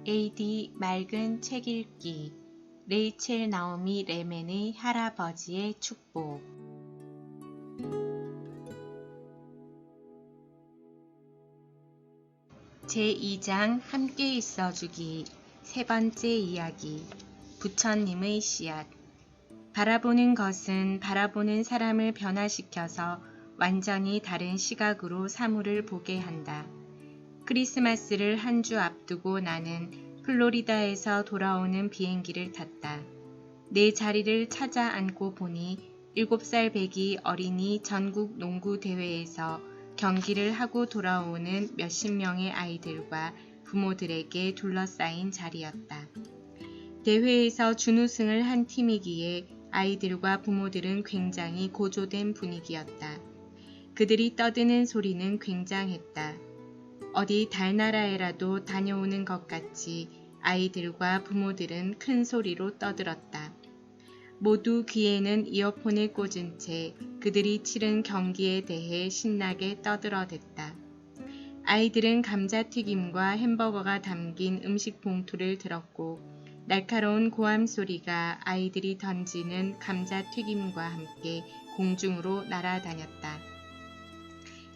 AD 맑은 책 읽기 레이첼 나오미 레멘의 할아버지의 축복 제2장 함께 있어주기 세 번째 이야기 부처님의 씨앗 바라보는 것은 바라보는 사람을 변화시켜서 완전히 다른 시각으로 사물을 보게 한다. 크리스마스를 한 주 앞두고 나는 플로리다에서 돌아오는 비행기를 탔다. 내 자리를 찾아 앉고 보니 7살 배기 어린이 전국 농구 대회에서 경기를 하고 돌아오는 몇십 명의 아이들과 부모들에게 둘러싸인 자리였다. 대회에서 준우승을 한 팀이기에 아이들과 부모들은 굉장히 고조된 분위기였다. 그들이 떠드는 소리는 굉장했다. 어디 달나라에라도 다녀오는 것 같이 아이들과 부모들은 큰 소리로 떠들었다. 모두 귀에는 이어폰을 꽂은 채 그들이 치른 경기에 대해 신나게 떠들어댔다. 아이들은 감자튀김과 햄버거가 담긴 음식 봉투를 들었고 날카로운 고함 소리가 아이들이 던지는 감자튀김과 함께 공중으로 날아다녔다.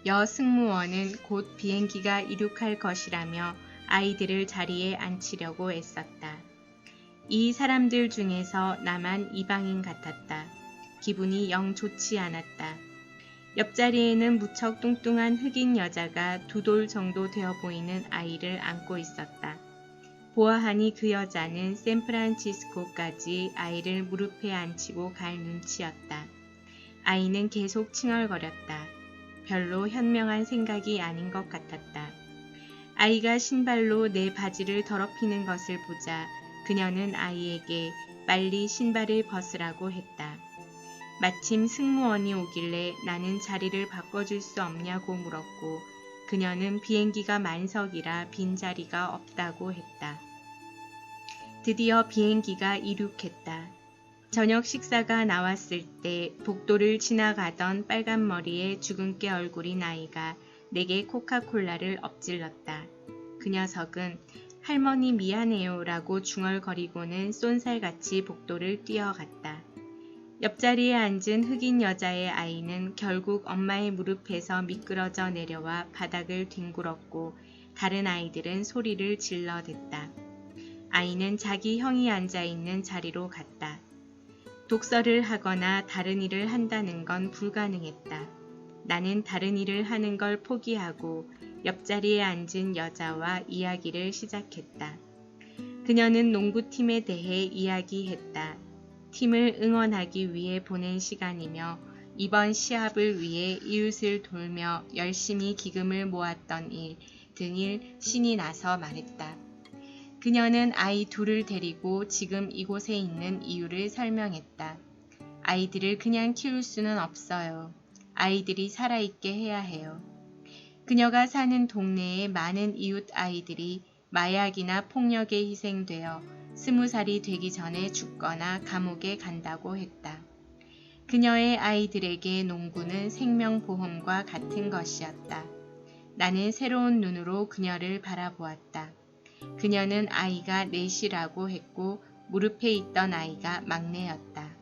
여 승무원은 곧 비행기가 이륙할 것이라며 아이들을 자리에 앉히려고 애썼다. 이 사람들 중에서 나만 이방인 같았다. 기분이 영 좋지 않았다. 옆자리에는 무척 뚱뚱한 흑인 여자가 2돌 정도 되어 보이는 아이를 안고 있었다. 보아하니 그 여자는 샌프란시스코까지 아이를 무릎에 앉히고 갈 눈치였다. 아이는 계속 칭얼거렸다. 별로 현명한 생각이 아닌 것 같았다. 아이가 신발로 내 바지를 더럽히는 것을 보자 그녀는 아이에게 빨리 신발을 벗으라고 했다. 마침 승무원이 오길래 나는 자리를 바꿔줄 수 없냐고 물었고 그녀는 비행기가 만석이라 빈자리가 없다고 했다. 드디어 비행기가 이륙했다. 저녁 식사가 나왔을 때 복도를 지나가던 빨간 머리의 주근깨 얼굴인 아이가 내게 코카콜라를 엎질렀다. 그 녀석은 할머니 미안해요 라고 중얼거리고는 쏜살같이 복도를 뛰어갔다. 옆자리에 앉은 흑인 여자의 아이는 결국 엄마의 무릎에서 미끄러져 내려와 바닥을 뒹굴었고 다른 아이들은 소리를 질러댔다. 아이는 자기 형이 앉아있는 자리로 갔다. 독서를 하거나 다른 일을 한다는 건 불가능했다. 나는 다른 일을 하는 걸 포기하고 옆자리에 앉은 여자와 이야기를 시작했다. 그녀는 농구팀에 대해 이야기했다. 팀을 응원하기 위해 보낸 시간이며 이번 시합을 위해 이웃을 돌며 열심히 기금을 모았던 일 등을 신이 나서 말했다. 그녀는 아이 둘을 데리고 지금 이곳에 있는 이유를 설명했다. 아이들을 그냥 키울 수는 없어요. 아이들이 살아있게 해야 해요. 그녀가 사는 동네의 많은 이웃 아이들이 마약이나 폭력에 희생되어 20살이 되기 전에 죽거나 감옥에 간다고 했다. 그녀의 아이들에게 농구는 생명보험과 같은 것이었다. 나는 새로운 눈으로 그녀를 바라보았다. 그녀는 아이가 넷이라고 했고 무릎에 있던 아이가 막내였다.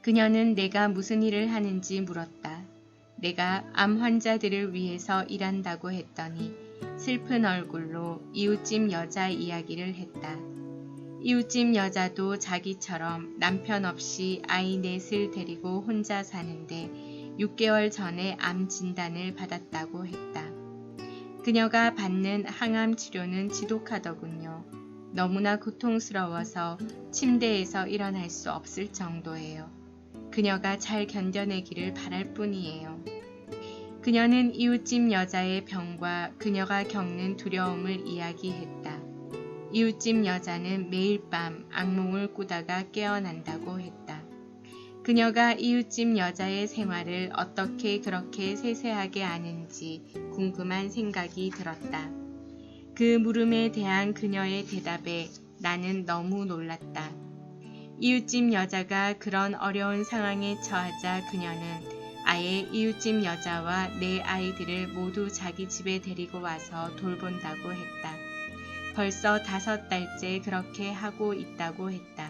그녀는 내가 무슨 일을 하는지 물었다. 내가 암 환자들을 위해서 일한다고 했더니 슬픈 얼굴로 이웃집 여자 이야기를 했다. 이웃집 여자도 자기처럼 남편 없이 아이 넷을 데리고 혼자 사는데 6개월 전에 암 진단을 받았다고 했다. 그녀가 받는 항암 치료는 지독하더군요. 너무나 고통스러워서 침대에서 일어날 수 없을 정도예요. 그녀가 잘 견뎌내기를 바랄 뿐이에요. 그녀는 이웃집 여자의 병과 그녀가 겪는 두려움을 이야기했다. 이웃집 여자는 매일 밤 악몽을 꾸다가 깨어난다고 했다. 그녀가 이웃집 여자의 생활을 어떻게 그렇게 세세하게 아는지 궁금한 생각이 들었다. 그 물음에 대한 그녀의 대답에 나는 너무 놀랐다. 이웃집 여자가 그런 어려운 상황에 처하자 그녀는 아예 이웃집 여자와 내 아이들을 모두 자기 집에 데리고 와서 돌본다고 했다. 벌써 5달째 그렇게 하고 있다고 했다.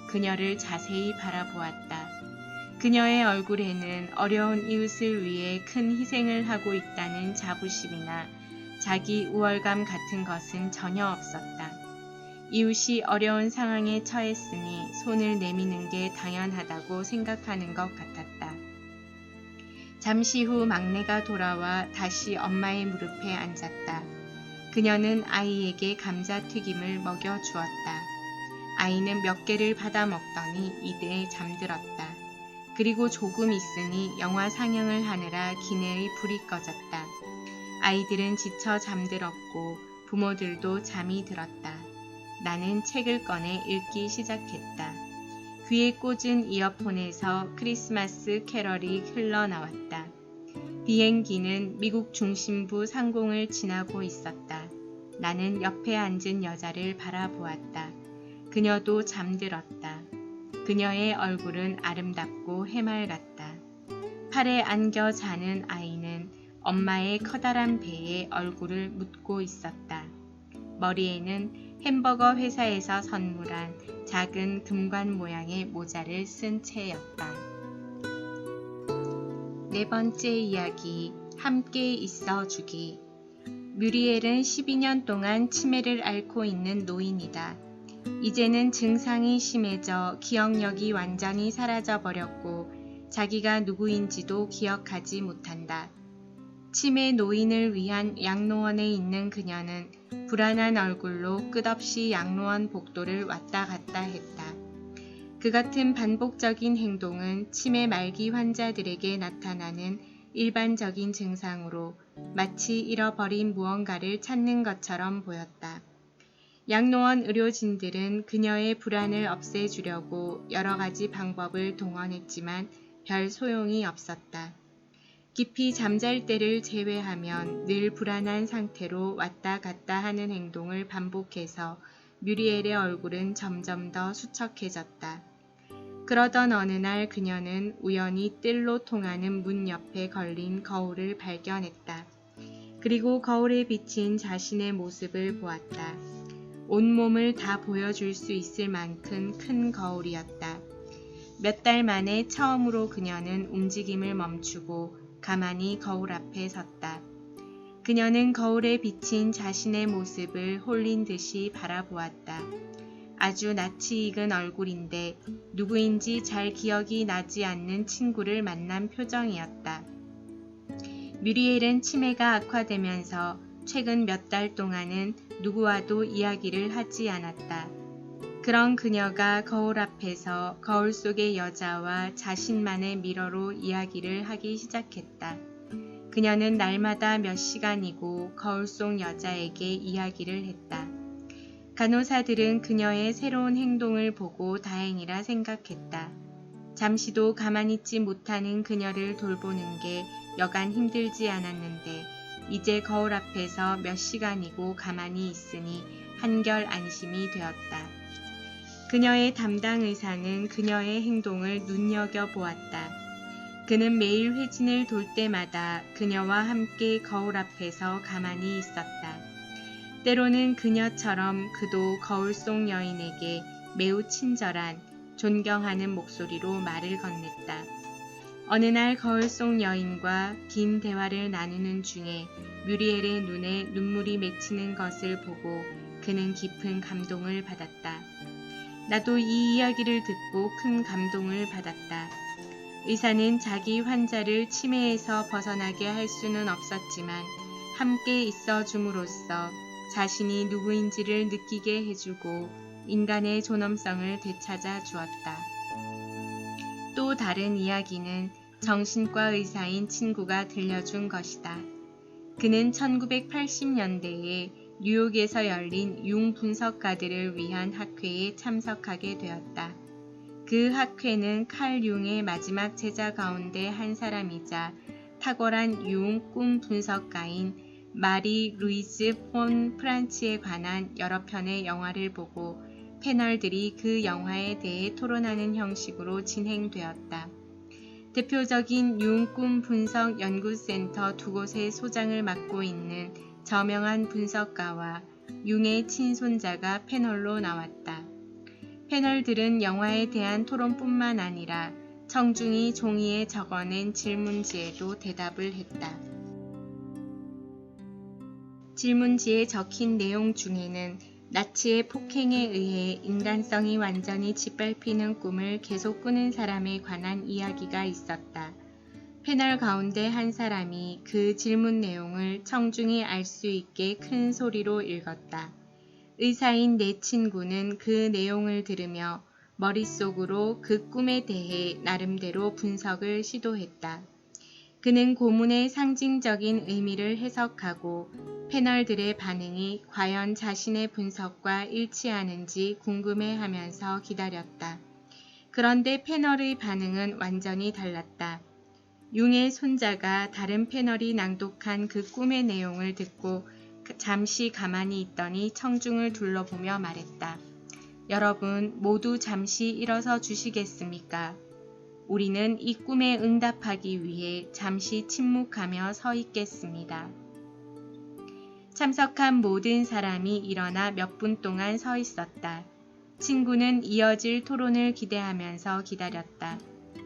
그녀를 자세히 바라보았다. 그녀의 얼굴에는 어려운 이웃을 위해 큰 희생을 하고 있다는 자부심이나 자기 우월감 같은 것은 전혀 없었다. 이웃이 어려운 상황에 처했으니 손을 내미는 게 당연하다고 생각하는 것 같았다. 잠시 후 막내가 돌아와 다시 엄마의 무릎에 앉았다. 그녀는 아이에게 감자튀김을 먹여주었다. 아이는 몇 개를 받아 먹더니 이대에 잠들었다. 그리고 조금 있으니 영화 상영을 하느라 기내의 불이 꺼졌다. 아이들은 지쳐 잠들었고 부모들도 잠이 들었다. 나는 책을 꺼내 읽기 시작했다. 귀에 꽂은 이어폰에서 크리스마스 캐럴이 흘러나왔다. 비행기는 미국 중심부 상공을 지나고 있었다. 나는 옆에 앉은 여자를 바라보았다. 그녀도 잠들었다. 그녀의 얼굴은 아름답고 해맑았다. 팔에 안겨 자는 아이는 엄마의 커다란 배에 얼굴을 묻고 있었다. 머리에는 햄버거 회사에서 선물한 작은 금관 모양의 모자를 쓴 채였다. 4번째 이야기, 함께 있어 주기. 뮤리엘은 12년 동안 치매를 앓고 있는 노인이다. 이제는 증상이 심해져 기억력이 완전히 사라져 버렸고 자기가 누구인지도 기억하지 못한다. 치매 노인을 위한 양로원에 있는 그녀는 불안한 얼굴로 끝없이 양로원 복도를 왔다 갔다 했다. 그 같은 반복적인 행동은 치매 말기 환자들에게 나타나는 일반적인 증상으로 마치 잃어버린 무언가를 찾는 것처럼 보였다. 양로원 의료진들은 그녀의 불안을 없애주려고 여러 가지 방법을 동원했지만 별 소용이 없었다. 깊이 잠잘 때를 제외하면 늘 불안한 상태로 왔다 갔다 하는 행동을 반복해서 뮤리엘의 얼굴은 점점 더 수척해졌다. 그러던 어느 날 그녀는 우연히 뜰로 통하는 문 옆에 걸린 거울을 발견했다. 그리고 거울에 비친 자신의 모습을 보았다. 온몸을 다 보여줄 수 있을 만큼 큰 거울이었다. 몇 달 만에 처음으로 그녀는 움직임을 멈추고 가만히 거울 앞에 섰다. 그녀는 거울에 비친 자신의 모습을 홀린 듯이 바라보았다. 아주 낯이 익은 얼굴인데 누구인지 잘 기억이 나지 않는 친구를 만난 표정이었다. 뮤리엘은 치매가 악화되면서 최근 몇 달 동안은 누구와도 이야기를 하지 않았다. 그런 그녀가 거울 앞에서 거울 속의 여자와 자신만의 미러로 이야기를 하기 시작했다. 그녀는 날마다 몇 시간이고 거울 속 여자에게 이야기를 했다. 간호사들은 그녀의 새로운 행동을 보고 다행이라 생각했다. 잠시도 가만히 있지 못하는 그녀를 돌보는 게 여간 힘들지 않았는데 이제 거울 앞에서 몇 시간이고 가만히 있으니 한결 안심이 되었다. 그녀의 담당 의사는 그녀의 행동을 눈여겨보았다. 그는 매일 회진을 돌 때마다 그녀와 함께 거울 앞에서 가만히 있었다. 때로는 그녀처럼 그도 거울 속 여인에게 매우 친절한, 존경하는 목소리로 말을 건넸다. 어느 날 거울 속 여인과 긴 대화를 나누는 중에 뮤리엘의 눈에 눈물이 맺히는 것을 보고 그는 깊은 감동을 받았다. 나도 이 이야기를 듣고 큰 감동을 받았다. 의사는 자기 환자를 치매에서 벗어나게 할 수는 없었지만 함께 있어 줌으로써 자신이 누구인지를 느끼게 해주고 인간의 존엄성을 되찾아 주었다. 또 다른 이야기는 정신과 의사인 친구가 들려준 것이다. 그는 1980년대에 뉴욕에서 열린 융 분석가들을 위한 학회에 참석하게 되었다. 그 학회는 칼 융의 마지막 제자 가운데 한 사람이자 탁월한 융 꿈 분석가인 마리 루이즈 폰 프란치에 관한 여러 편의 영화를 보고 패널들이 그 영화에 대해 토론하는 형식으로 진행되었다. 대표적인 융 꿈 분석 연구센터 두 곳의 소장을 맡고 있는 저명한 분석가와 융의 친손자가 패널로 나왔다. 패널들은 영화에 대한 토론뿐만 아니라 청중이 종이에 적어낸 질문지에도 대답을 했다. 질문지에 적힌 내용 중에는 나치의 폭행에 의해 인간성이 완전히 짓밟히는 꿈을 계속 꾸는 사람에 관한 이야기가 있었다. 패널 가운데 한 사람이 그 질문 내용을 청중이 알 수 있게 큰 소리로 읽었다. 의사인 내 친구는 그 내용을 들으며 머릿속으로 그 꿈에 대해 나름대로 분석을 시도했다. 그는 고문의 상징적인 의미를 해석하고 패널들의 반응이 과연 자신의 분석과 일치하는지 궁금해하면서 기다렸다. 그런데 패널의 반응은 완전히 달랐다. 융의 손자가 다른 패널이 낭독한 그 꿈의 내용을 듣고 잠시 가만히 있더니 청중을 둘러보며 말했다. 여러분 모두 잠시 일어서 주시겠습니까? 우리는 이 꿈에 응답하기 위해 잠시 침묵하며 서 있겠습니다. 참석한 모든 사람이 일어나 몇 분 동안 서 있었다. 친구는 이어질 토론을 기대하면서 기다렸다.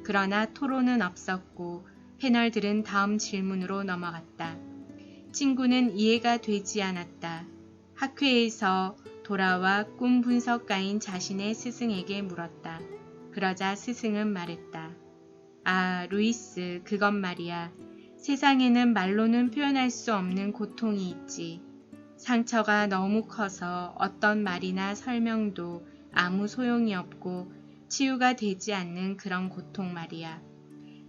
그러나 토론은 없었고 패널들은 다음 질문으로 넘어갔다. 친구는 이해가 되지 않았다. 학회에서 돌아와 꿈 분석가인 자신의 스승에게 물었다. 그러자 스승은 말했다. 아, 루이스, 그건 말이야. 세상에는 말로는 표현할 수 없는 고통이 있지. 상처가 너무 커서 어떤 말이나 설명도 아무 소용이 없고 치유가 되지 않는 그런 고통 말이야.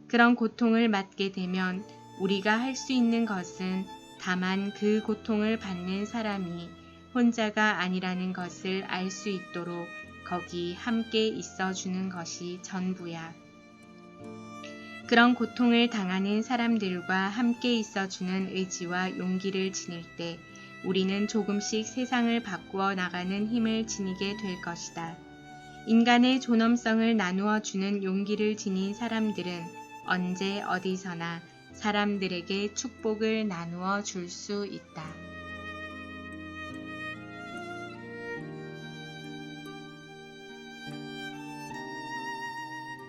그런 고통을 맞게 되면 우리가 할 수 있는 것은 다만 그 고통을 받는 사람이 혼자가 아니라는 것을 알 수 있도록 거기 함께 있어주는 것이 전부야. 그런 고통을 당하는 사람들과 함께 있어주는 의지와 용기를 지닐 때 우리는 조금씩 세상을 바꾸어 나가는 힘을 지니게 될 것이다. 인간의 존엄성을 나누어 주는 용기를 지닌 사람들은 언제 어디서나 사람들에게 축복을 나누어 줄 수 있다.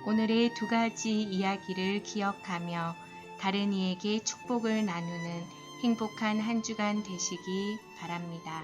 오늘의 두 가지 이야기를 기억하며 다른 이에게 축복을 나누는 행복한 한 주간 되시기 바랍니다.